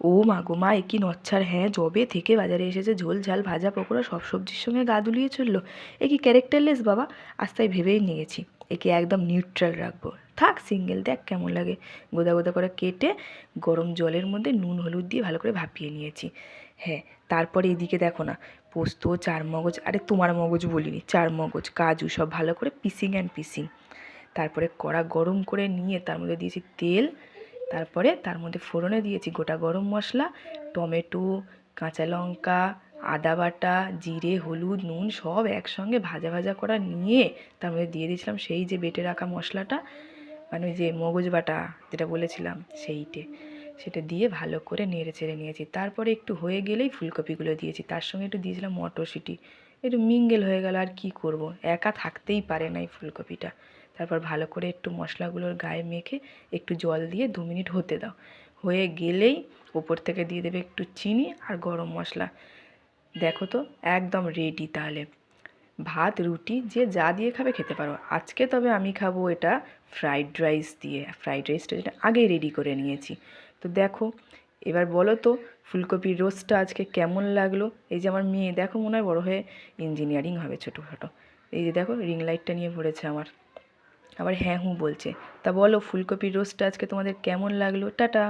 ও মা গো মা, এ কি নচ্ছার! হ্যাঁ, যবে থেকে বাজারে এসেছে ঝোল ঝাল ভাজা পকোড়া সব সবজির সঙ্গে গা দুলিয়ে চললো। এ কি ক্যারেক্টারলেস বাবা! আজ তাই ভেবেই নিয়েছি একে একদম নিউট্রাল রাখবো। থাক সিঙ্গেল, দেখ কেমন লাগে। গোদা গোদা করে কেটে গরম জলের মধ্যে নুন হলুদ দিয়ে ভালো করে ভাপিয়ে নিয়েছি। হ্যাঁ, তারপরে এদিকে দেখো না, পোস্ত, চারমগজ, আরে তোমার মগজ বলিনি, চারমগজ, কাজু সব ভালো করে পিসিং। তারপরে কড়া গরম করে নিয়ে তার মধ্যে দিয়েছি তেল। তারপরে তার মধ্যে ফোড়নে দিয়েছি গোটা গরম মশলা, টমেটো, কাঁচা লঙ্কা, আদা বাটা, জিরে, হলুদ, নুন সব একসঙ্গে ভাজা ভাজা করা নিয়ে তার মধ্যে দিয়ে দিয়েছিলাম সেই যে বেটে রাখা মশলাটা, মানে ওই যে মগজ বাটা যেটা বলেছিলাম সেটা দিয়ে ভালো করে নেড়ে চেড়ে নিয়েছি। তারপরে একটু হয়ে গেলেই ফুলকপিগুলো দিয়েছি, তার সঙ্গে একটু দিয়েছিলাম মটরশুঁটি। একটু মিঙ্গেল হয়ে গেল, আর কি করব, একা থাকতেই পারে না এই ফুলকপিটা। তারপর ভালো করে একটু মশলাগুলোর গায়ে মেখে একটু জল দিয়ে 2 মিনিট হতে দাও। হয়ে গেলেই ওপর থেকে দিয়ে দেবে একটু চিনি আর গরম মশলা। দেখো তো, একদম রেডি তাহলে। ভাত রুটি যে যা দিয়ে খাবে খেতে পারো। আজকে তবে আমি খাবো এটা ফ্রাইড রাইস দিয়ে। ফ্রাইড রাইসটা যেটা আগেই রেডি করে নিয়েছি। তো দেখো, এবার বলো তো ফুলকপির রোস্টটা আজকে কেমন লাগলো। এই যে আমার মেয়ে দেখো, মনে হয় বড় হয়ে ইঞ্জিনিয়ারিং হবে ছোটোখাটো। এই যে দেখো রিং লাইটটা নিয়ে পড়েছে আমার, আবার হ্যাঁ হুঁ বলছে। তা বলো ফুলকপির রোস্টটা আজকে তোমাদের কেমন লাগলো। টাটা।